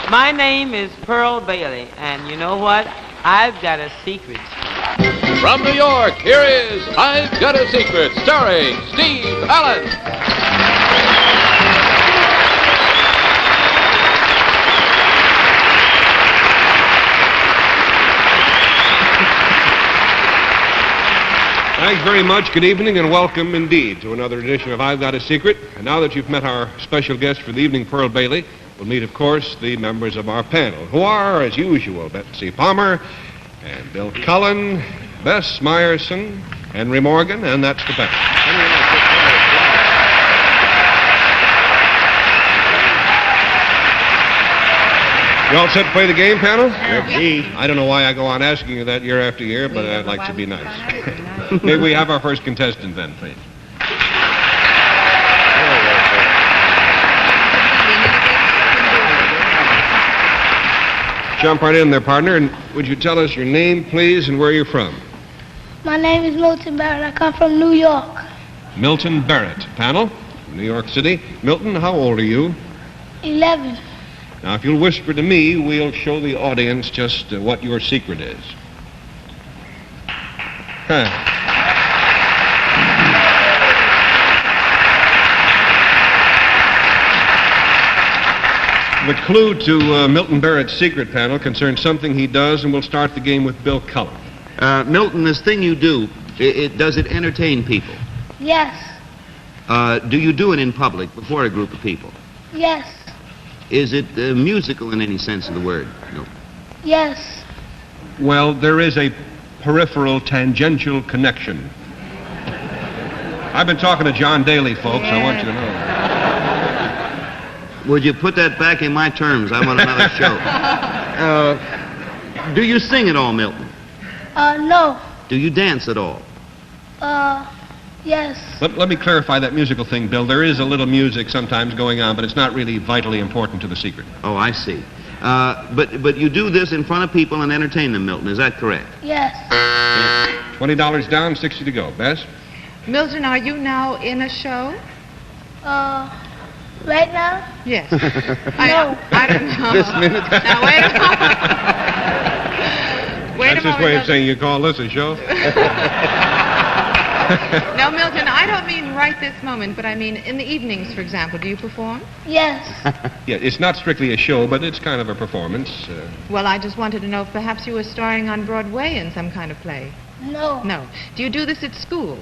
My name is Pearl Bailey, and you know what? I've got a secret. From New York, here is I've Got a Secret, starring Steve Allen. Thanks very much. Good evening and welcome indeed to another edition of I've Got a Secret. And now that you've met our special guest for the evening, Pearl Bailey, we'll meet, of course, the members of our panel, who are, as usual, Betsy Palmer and Bill Cullen, Bess Meyerson, Henry Morgan, and that's the panel. You all set to play the game, panel? Yep. I don't know why I go on asking you that year after year, but I'd like to be nice. May we have our first contestant then, please? Jump right in there, partner, and would you tell us your name, please, and where you're from? My name is Milton Barrett. I come from New York. Milton Barrett. Panel, from New York City. Milton, how old are you? 11. Now, if you'll whisper to me, we'll show the audience just what your secret is. The clue to Milton Barrett's secret, panel, concerns something he does, and we'll start the game with Bill Cullen. Milton, this thing you do, does it entertain people? Yes. Do you do it in public before a group of people? Yes. Is it musical in any sense of the word? No. Yes. Well, there is a peripheral tangential connection. I've been talking to John Daly, folks. I want you to know. Would you put that back in my terms? I want another show. Do you sing at all, Milton? No. Do you dance at all? Yes. Let me clarify that musical thing, Bill. There is a little music sometimes going on, but it's not really vitally important to the secret. Oh, I see. But you do this in front of people and entertain them, Milton. Is that correct? Yes. $20 down, 60 to go. Bess? Milton, are you now in a show? Right now? Yes. No. I don't know. This minute? Now, wait a moment. That's his way of saying you call this a show? No, Milton, I don't mean right this moment, but I mean in the evenings, for example. Do you perform? Yes. Yeah, it's not strictly a show, but it's kind of a performance. Well, I just wanted to know if perhaps you were starring on Broadway in some kind of play. No. No. Do you do this at school?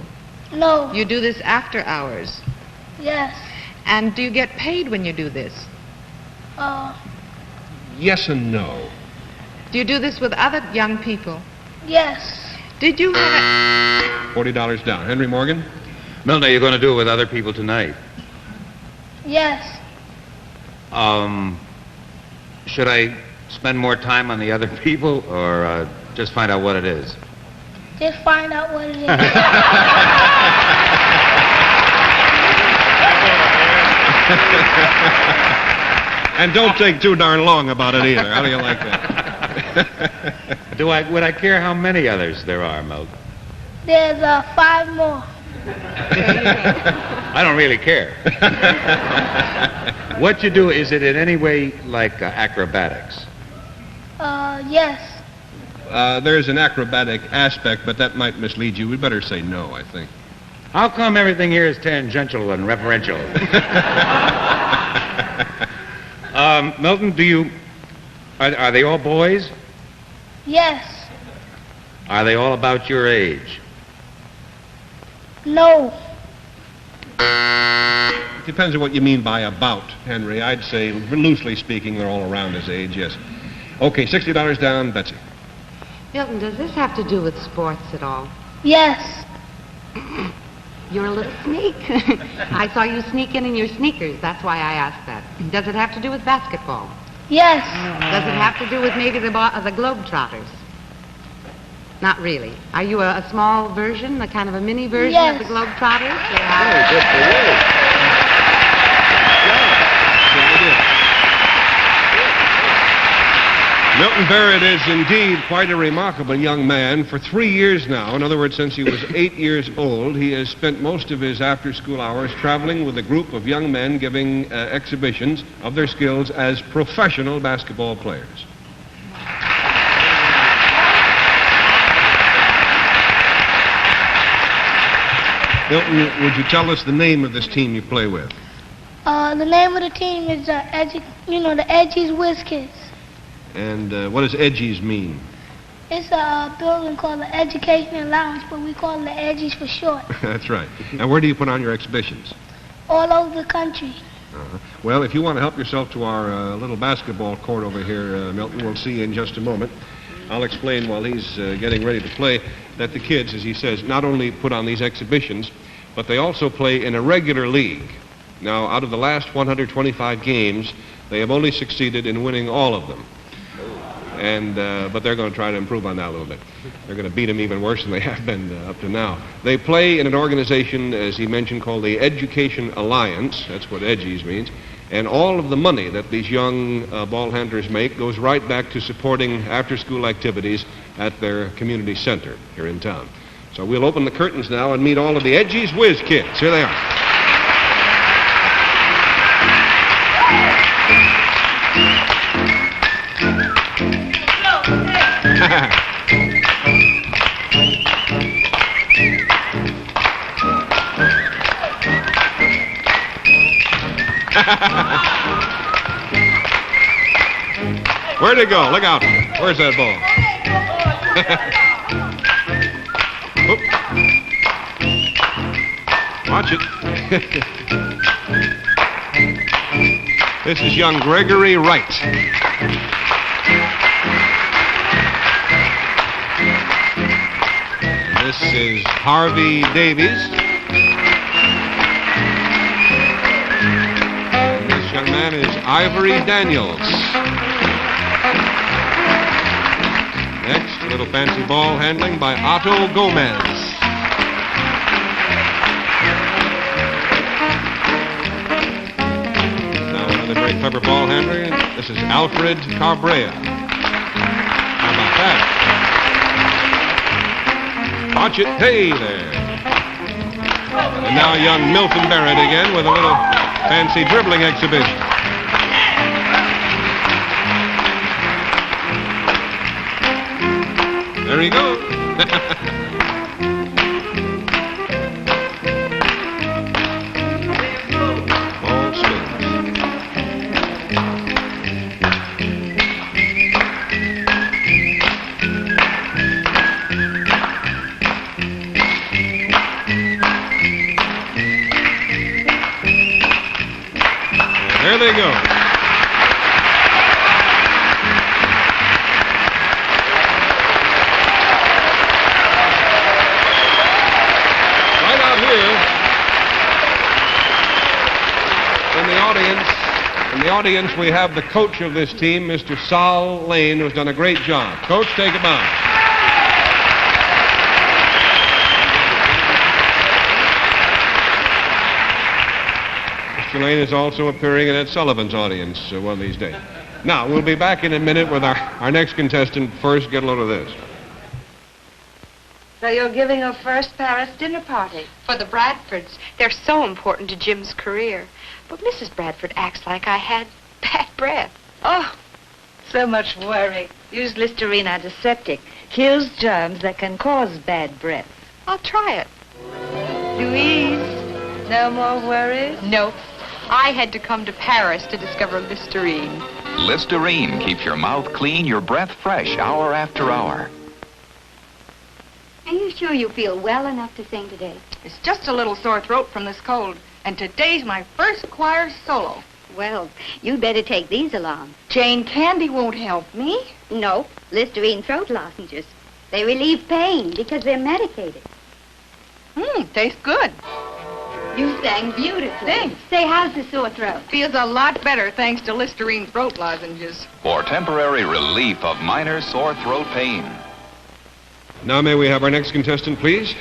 No. You do this after hours? Yes. And do you get paid when you do this? Yes and no. Do you do this with other young people? Yes. Did you have $40 down. Henry Morgan? Milton, are you going to do it with other people tonight? Yes. Should I spend more time on the other people or just find out what it is? Just find out what it is. And don't take too darn long about it either. How do you like that? Would I care how many others there are, Milton? There's 5 more. I don't really care. What you do, is it in any way like acrobatics? Yes. There's an acrobatic aspect, but that might mislead you. We'd better say no, I think. How come everything here is tangential and referential? Milton, are they all boys? Yes. Are they all about your age? No. Depends on what you mean by about, Henry. I'd say, loosely speaking, they're all around his age, yes. Okay, $60 down, Betsy. Milton, does this have to do with sports at all? Yes. You're a little sneak. I saw you sneak in your sneakers. That's why I asked that. Does it have to do with basketball? Yes. Does it have to do with maybe the Globetrotters? Not really. Are you a small version, a kind of a mini version of the Globetrotters? Oh, good for you. Milton Barrett is indeed quite a remarkable young man. For 3 years now, in other words, since he was 8 years old, he has spent most of his after-school hours traveling with a group of young men giving exhibitions of their skills as professional basketball players. Milton, would you tell us the name of this team you play with? The name of the team is the Edgies Whiz Kids. And what does Edgies mean? It's a building called the Education Allowance, but we call it the Edgies for short. That's right. And where do you put on your exhibitions? All over the country. Well, if you want to help yourself to our little basketball court over here, Milton, we'll see you in just a moment. I'll explain while he's getting ready to play that the kids, as he says, not only put on these exhibitions, but they also play in a regular league. Now, out of the last 125 games, they have only succeeded in winning all of them. But they're going to try to improve on that a little bit. They're going to beat them even worse than they have been up to now. They play in an organization, as he mentioned, called the Education Alliance. That's what Edgies means. And all of the money that these young ball handlers make goes right back to supporting after-school activities at their community center here in town. So we'll open the curtains now and meet all of the Edgies Whiz Kids. Here they are. Where'd it go? Look out. Where's that ball? Watch it. This is young Gregory Wright. And this is Harvey Davies. And this young man is Ivory Daniels. Next, a little fancy ball handling by Otto Gomez. Now another very clever ball handler. This is Alfred Cabrera. How about that? Watch it. Hey there. And now young Milton Barrett again with a little fancy dribbling exhibition. There he goes. Ball swings. There they go. In the audience, we have the coach of this team, Mr. Sal Lane, who's done a great job. Coach, take him out. Mr. Lane is also appearing in Ed Sullivan's audience one of these days. Now, we'll be back in a minute with our next contestant. First, get a load of this. So you're giving a first Paris dinner party? For the Bradfords. They're so important to Jim's career. But Mrs. Bradford acts like I had bad breath. Oh, so much worry. Use Listerine antiseptic. Kills germs that can cause bad breath. I'll try it. Louise, no more worries? Nope. I had to come to Paris to discover Listerine. Listerine keeps your mouth clean, your breath fresh, hour after hour. Are you sure you feel well enough to sing today? It's just a little sore throat from this cold. And today's my first choir solo. Well, you'd better take these along. Jane Candy won't help me. No, Listerine throat lozenges. They relieve pain because they're medicated. Tastes good. You sang beautifully. Thanks. Say, how's the sore throat? Feels a lot better thanks to Listerine throat lozenges. For temporary relief of minor sore throat pain. Now may we have our next contestant, please?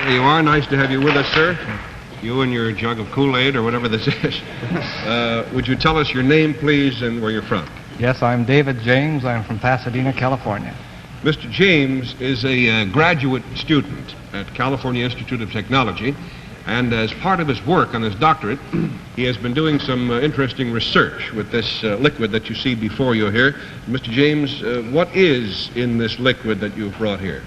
There you are. Nice to have you with us, sir. You and your jug of Kool-Aid or whatever this is. Would you tell us your name, please, and where you're from? Yes, I'm David James. I'm from Pasadena, California. Mr. James is a graduate student at California Institute of Technology, and as part of his work on his doctorate, he has been doing some interesting research with this liquid that you see before you here. Mr. James, what is in this liquid that you've brought here?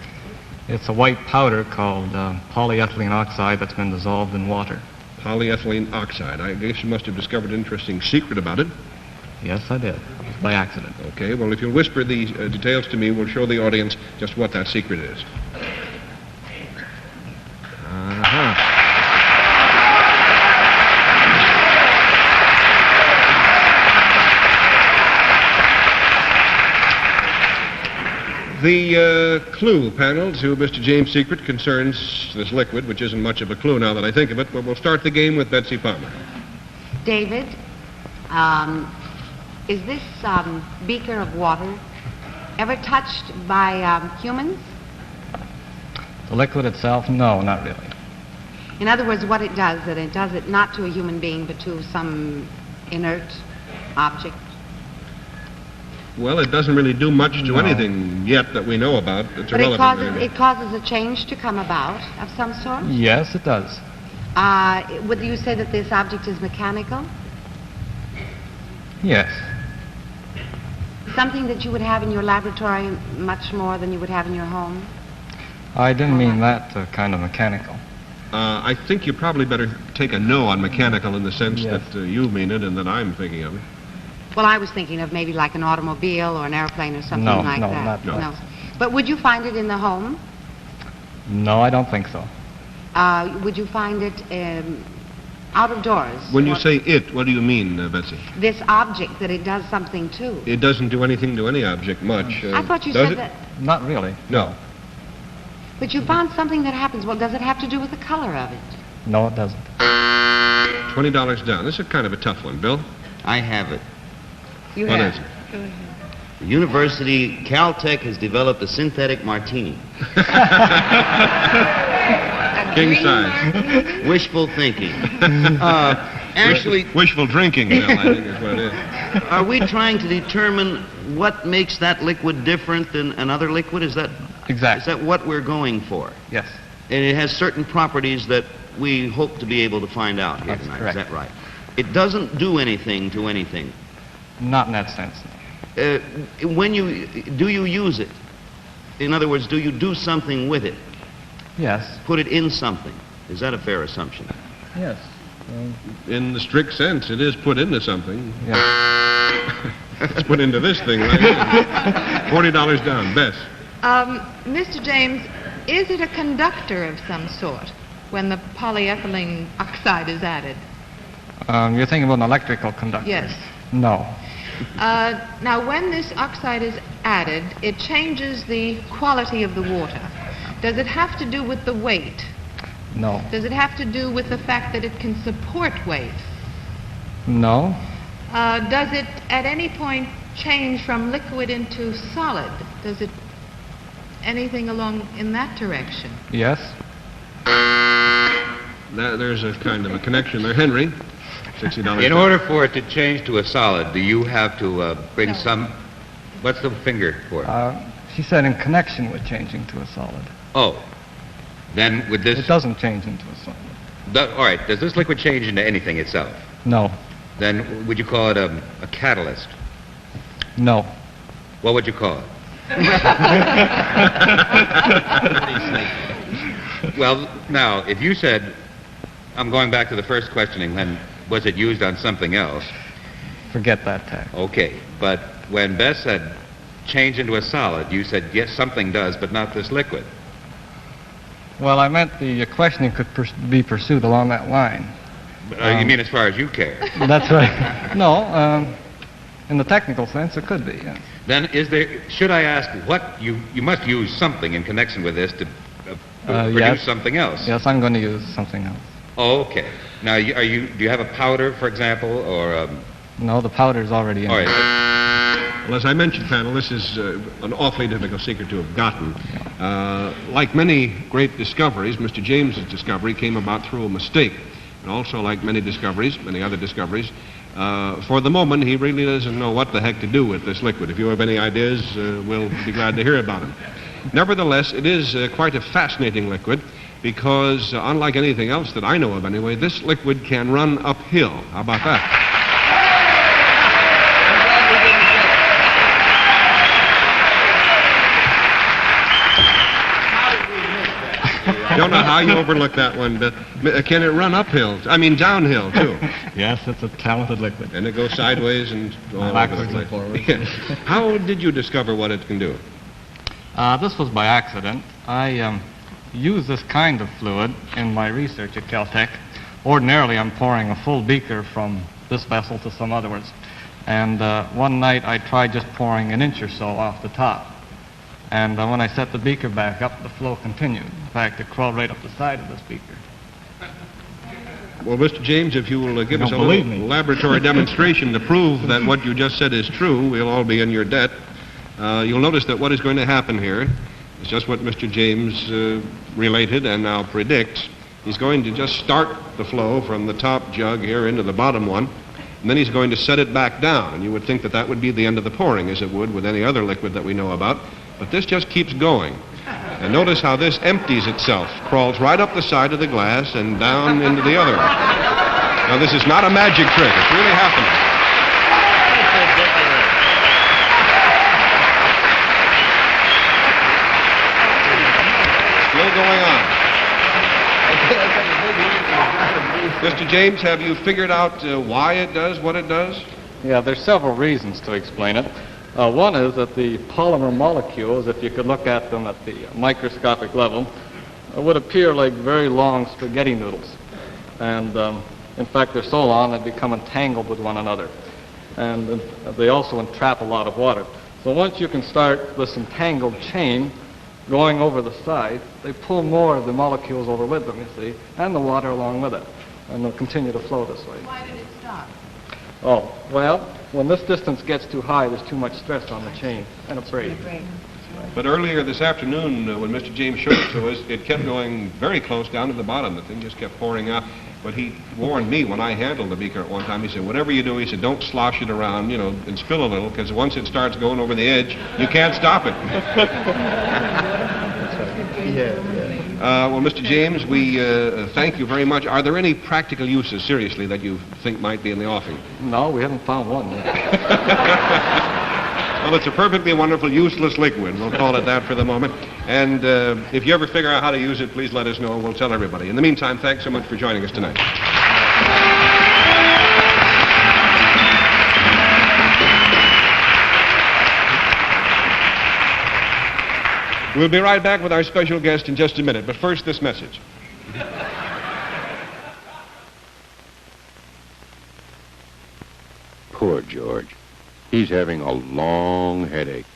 It's a white powder called polyethylene oxide that's been dissolved in water. Polyethylene oxide. I guess you must have discovered an interesting secret about it. Yes, I did. By accident. Okay, well, if you'll whisper the details to me, we'll show the audience just what that secret is. Uh-huh. The clue panel to Mr. James' secret concerns this liquid, which isn't much of a clue now that I think of it, but we'll start the game with Betsy Palmer. David, is this beaker of water ever touched by humans? The liquid itself? No, not really. In other words, what it does, that it does it not to a human being, but to some inert object? Well, it doesn't really do much to anything yet that we know about. It's but irrelevant. it causes a change to come about of some sort? Yes, it does. Would you say that this object is mechanical? Yes. Something that you would have in your laboratory much more than you would have in your home? I didn't mean that kind of mechanical. I think you probably better take a no on mechanical in the sense that you mean it and that I'm thinking of it. Well, I was thinking of maybe like an automobile or an airplane or something like that. No. But would you find it in the home? No, I don't think so. Would you find it out of doors? When you say it, what do you mean, Betsy? This object that it does something to. It doesn't do anything to any object much. I thought you said that. Not really. No. But you found something that happens. Well, does it have to do with the color of it? No, it doesn't. $20 down. This is kind of a tough one, Bill. I have it. You what have. is it? The University, Caltech has developed a synthetic martini. King size. Wishful thinking. Actually... Wishful drinking, Bill, I think is what it is. Are we trying to determine what makes that liquid different than another liquid? Is that... Exactly. Is that what we're going for? Yes. And it has certain properties that we hope to be able to find out here tonight. Correct. Is that right? It doesn't do anything to anything. Not in that sense. Do you use it? In other words, do you do something with it? Yes. Put it in something. Is that a fair assumption? Yes. In the strict sense, it is put into something. Yes. It's put into this thing right here. $40 down. Bess. Mr. James, is it a conductor of some sort when the polyethylene oxide is added? You're thinking about an electrical conductor? Yes. No. Now, when this oxide is added, it changes the quality of the water. Does it have to do with the weight? No. Does it have to do with the fact that it can support weight? No. Does it at any point change from liquid into solid? Does it anything along in that direction? Yes. There's a kind of a connection there. Henry, $60. In order for it to change to a solid, do you have to bring some... What's the finger for? She said in connection with changing to a solid. Oh. Then with this... It doesn't change into a solid. All right. Does this liquid change into anything itself? No. Then would you call it a catalyst? No. What would you call it? Well, now, if you said, I'm going back to the first questioning, then was it used on something else? Forget that tag. Okay, but when Bess said change into a solid, you said, yes, something does, but not this liquid. Well, I meant the questioning could be pursued along that line. You mean as far as you care? That's right. No, in the technical sense, it could be, yes. Then should I ask what, you must use something in connection with this to produce yes. something else? Yes, I'm going to use something else. Oh, okay. Now, do you have a powder, for example, or... No, the powder's already in. All right. Well, as I mentioned, panel, this is an awfully difficult secret to have gotten. Like many great discoveries, Mr. James's discovery came about through a mistake. And also, like many other discoveries, for the moment, he really doesn't know what the heck to do with this liquid. If you have any ideas, we'll be glad to hear about them. Nevertheless, it is quite a fascinating liquid because, unlike anything else that I know of anyway, this liquid can run uphill. How about that? I don't know how you overlooked that one, but can it run uphill? I mean, downhill, too. Yes, it's a talented liquid. And it goes sideways and all backwards over the and place. forwards. How did you discover what it can do? This was by accident. I use this kind of fluid in my research at Caltech. Ordinarily, I'm pouring a full beaker from this vessel to some other ones. And one night, I tried just pouring an inch or so off the top. And when I set the beaker back up, the flow continued. In fact, it crawled right up the side of this beaker. Well, Mr. James, if you will give us a little laboratory demonstration to prove that what you just said is true, we'll all be in your debt. You'll notice that what is going to happen here is just what Mr. James related and now predicts. He's going to just start the flow from the top jug here into the bottom one, and then he's going to set it back down. And you would think that that would be the end of the pouring, as it would with any other liquid that we know about. But this just keeps going. And notice how this empties itself, crawls right up the side of the glass and down into the other one. Now, this is not a magic trick. It's really happening. Still going on. Mr. James, have you figured out why it does what it does? Yeah, there's several reasons to explain it. One is that the polymer molecules, if you could look at them at the microscopic level, would appear like very long spaghetti noodles. And in fact, they're so long they become entangled with one another. And they also entrap a lot of water. So once you can start this entangled chain going over the side, they pull more of the molecules over with them, you see, and the water along with it. And they'll continue to flow this way. Why did it stop? Oh, well, when this distance gets too high, there's too much stress on the chain, and it breaks. But earlier this afternoon, when Mr. James showed it to us, it kept going very close down to the bottom. The thing just kept pouring out. But he warned me when I handled the beaker at one time. He said, whatever you do, he said, don't slosh it around, and spill a little, because once it starts going over the edge, you can't stop it. Well, Mr. James, we thank you very much. Are there any practical uses, seriously, that you think might be in the offing? No, we haven't found one yet. Well, it's a perfectly wonderful, useless liquid. We'll call it that for the moment. And if you ever figure out how to use it, please let us know. We'll tell everybody. In the meantime, thanks so much for joining us tonight. We'll be right back with our special guest in just a minute. But first, this message. Poor George. He's having a long headache.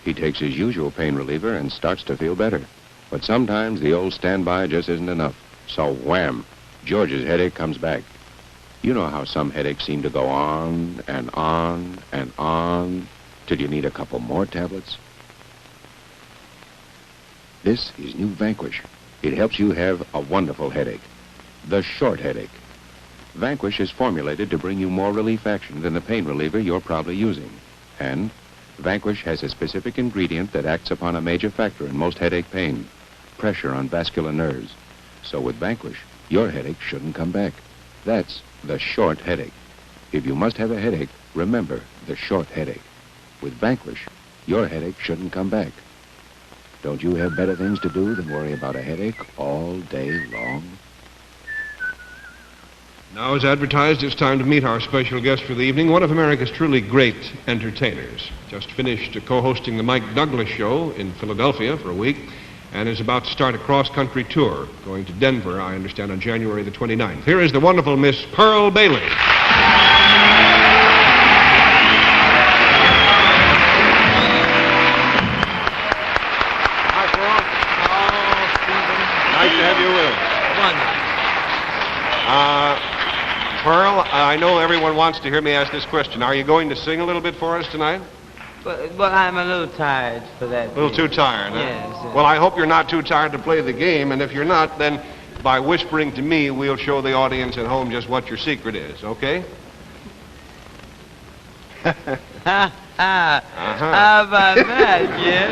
He takes his usual pain reliever and starts to feel better. But sometimes the old standby just isn't enough. So wham, George's headache comes back. You know how some headaches seem to go on and on and on till you need a couple more tablets? This is new Vanquish. It helps you have a wonderful headache. The short headache. Vanquish is formulated to bring you more relief action than the pain reliever you're probably using. And Vanquish has a specific ingredient that acts upon a major factor in most headache pain, pressure on vascular nerves. So with Vanquish, your headache shouldn't come back. That's the short headache. If you must have a headache, remember the short headache. With Vanquish, your headache shouldn't come back. Don't you have better things to do than worry about a headache all day long? Now, as advertised, it's time to meet our special guest for the evening, one of America's truly great entertainers. Just finished co-hosting the Mike Douglas Show in Philadelphia for a week, and is about to start a cross-country tour, going to Denver, I understand, on January the 29th. Here is the wonderful Miss Pearl Bailey. Hi, Pearl. Oh, Stephen. Nice to have you with us. Pearl, I know everyone wants to hear me ask this question. Are you going to sing a little bit for us tonight? Well, I'm a little tired for that. A little too tired, huh? Yes. Well, I hope you're not too tired to play the game, and if you're not, then by whispering to me, we'll show the audience at home just what your secret is, okay? How about that, Jim?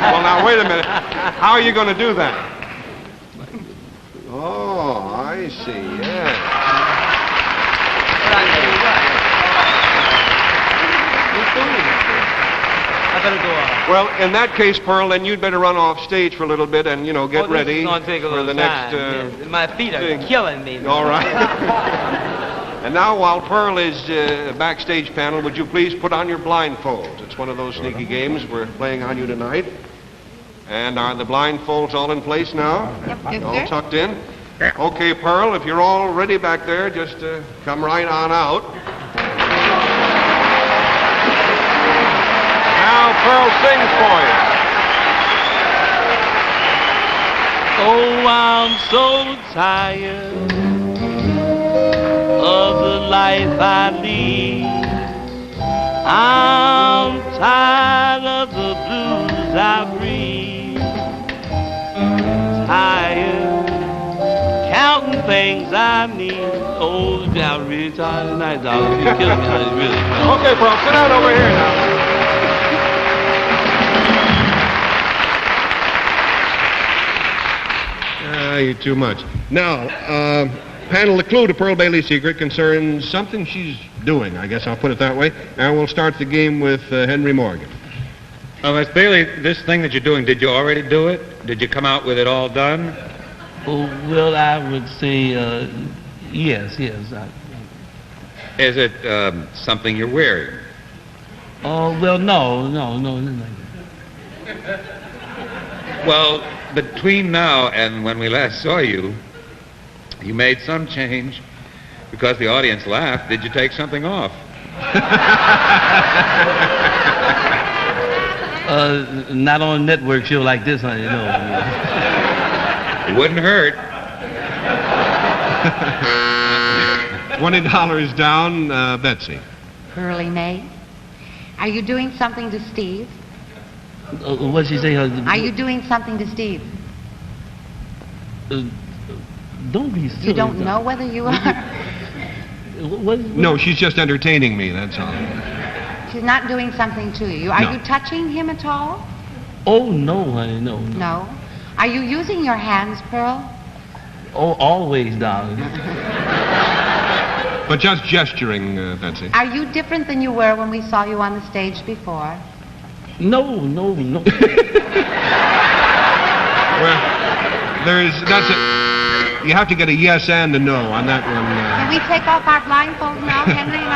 Well, now, wait a minute. How are you going to do that? Oh, I see, yeah. I better go off. Well, in that case, Pearl, then you'd better run off stage for a little bit and, get ready This is gonna take a for little the time. next... Yes. My feet are thing. killing me. All right. And now, while Pearl is backstage panel, would you please put on your blindfolds? It's one of those sneaky games we're playing on you tonight. And are the blindfolds all in place now? Yep, All sir. tucked in? Okay, Pearl, if you're all ready back there, just come right on out. Now Pearl sings for you. Oh, I'm so tired of the life I lead. I'm tired of the blues I breathe. Tired counting things I need. Oh, I'm really tired tonight, darling. You're killing me, really. Okay, Pearl, sit down over here now. You're too much. Now, panel, the clue to Pearl Bailey's secret concerns something she's doing, I guess I'll put it that way. And we'll start the game with Henry Morgan. Miss Bailey, this thing that you're doing, did you already do it? Did you come out with it all done? Oh, well, I would say, yes. Is it something you're wearing? Oh, well, no. Well, between now and when we last saw you, you made some change because the audience laughed. Did you take something off? Not on a network show like this, honey, no. It wouldn't hurt. $20 down, Betsy. Pearly May, are you doing something to Steve? What'd she say? Are you doing something to Steve? Don't be silly. You don't know whether you are? No, she's just entertaining me, that's all. She's not doing something to you. Are No. you touching him at all? Oh, no, honey, no. No. Are you using your hands, Pearl? Oh, always, darling. But just gesturing, Betsy. Are you different than you were when we saw you on the stage before? No. Well, that's it. You have to get a yes and a no on that one. Can we take off our blindfolds now, Henry and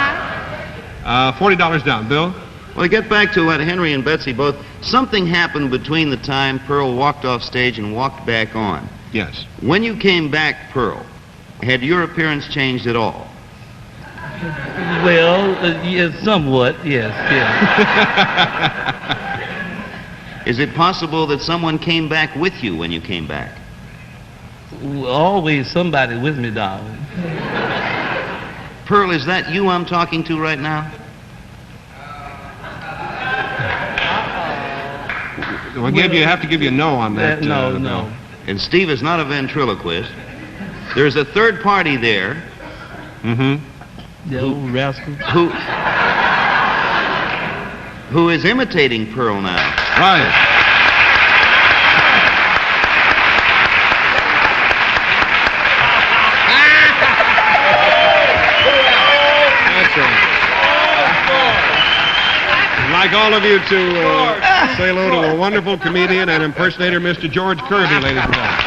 I? $40 down. Bill? Well, to get back to what Henry and Betsy both, something happened between the time Pearl walked off stage and walked back on. Yes. When you came back, Pearl, had your appearance changed at all? Well, yes, somewhat, yes. Is it possible that someone came back with you when you came back? Always somebody with me, darling. Pearl, is that you I'm talking to right now? You have to give you a no on that. No. And Steve is not a ventriloquist. There's a third party there. Mm-hmm. The old rascal. Who is imitating Pearl now. Right. That's right. I'd like all of you to say hello to a wonderful comedian and impersonator, Mr. George Kirby, ladies and gentlemen.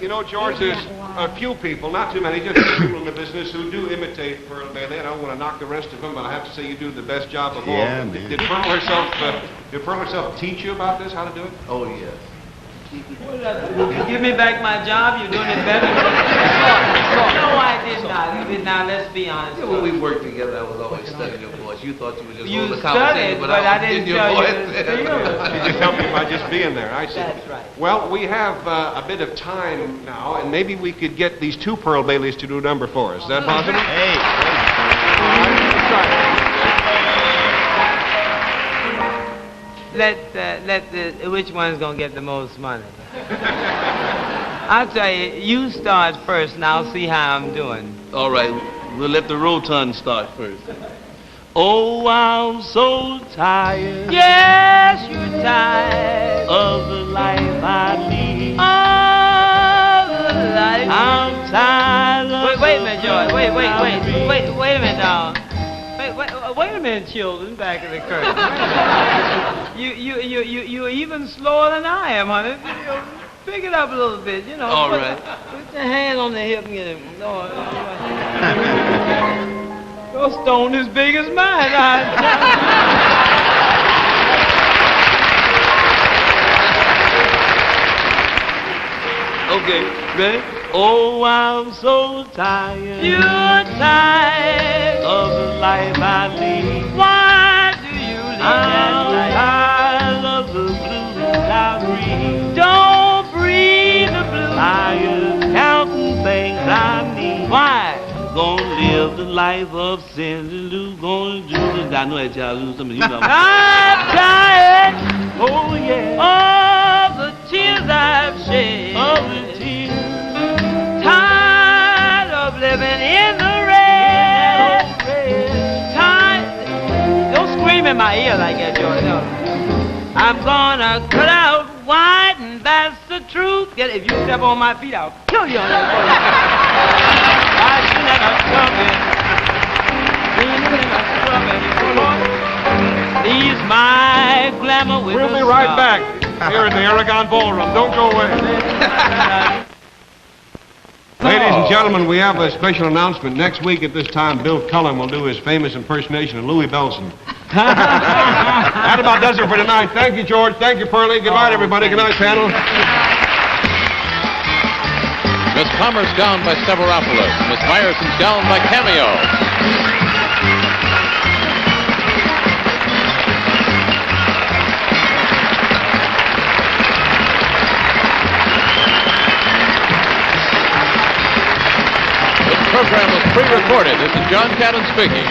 You know, George, there's a few people, not too many, just a few people in the business who do imitate Pearl Bailey. I don't want to knock the rest of them, but I have to say you do the best job of all. Yeah, man. Did Pearl herself teach you about this, how to do it? Oh, yes. Give me back my job. You're doing it better. No, I did not. Now, let's be honest. Yeah, when we worked together, I was always studying your voice. you thought you were just You holding the studied, conversation, but I was didn't getting your tell you voice to there. steal. You just helped me by just being there. I see. That's right. Well, we have a bit of time now, and maybe we could get these two Pearl Baileys to do a number for us. Is that possible? Hey. All right, let's try it. Which one's gonna get the most money? I'll tell you, you start first, and I'll see how I'm doing. All right, we'll let the rotund start first. Oh, I'm so tired. Yes, you're tired of the life I lead. of the life. I'm tired of Wait a minute, George. Wait a minute, dog. Wait a minute, children, back of the curtain. You're even slower than I am, honey. Pick it up a little bit, you know. All right. Put your hand on the hip and get it. Your stone as big as mine. Okay, ready? Oh, I'm so tired. You're tired of the life I lead. Why do you lead that life? I'm tired of the blues I breathe. Don't breathe the blues. Tired counting things I need. Why? Gonna live the life of sin and lose. Gonna do the... I know that y'all lose some of you know. I'm tired. Oh, yeah. Of the tears I've shed. Of the tears. Tired of living in the red. Tired. Don't scream in my ear like that, George. No. I'm gonna cut out white, and that's the truth. If you step on my feet, I'll kill you on that. I should have He's my glamour with We'll be right back here in the Aragon Ballroom. Don't go away. Ladies and gentlemen, we have a special announcement. Next week at this time, Bill Cullen will do his famous impersonation of Louis Bellson. That about does it for tonight. Thank you, George. Thank you, Pearlie. Good night, everybody. Good night, panel. Miss Palmer's down by Severopolis. Miss Myerson's down by Cameo. This program was pre-recorded. This is John Cadden speaking.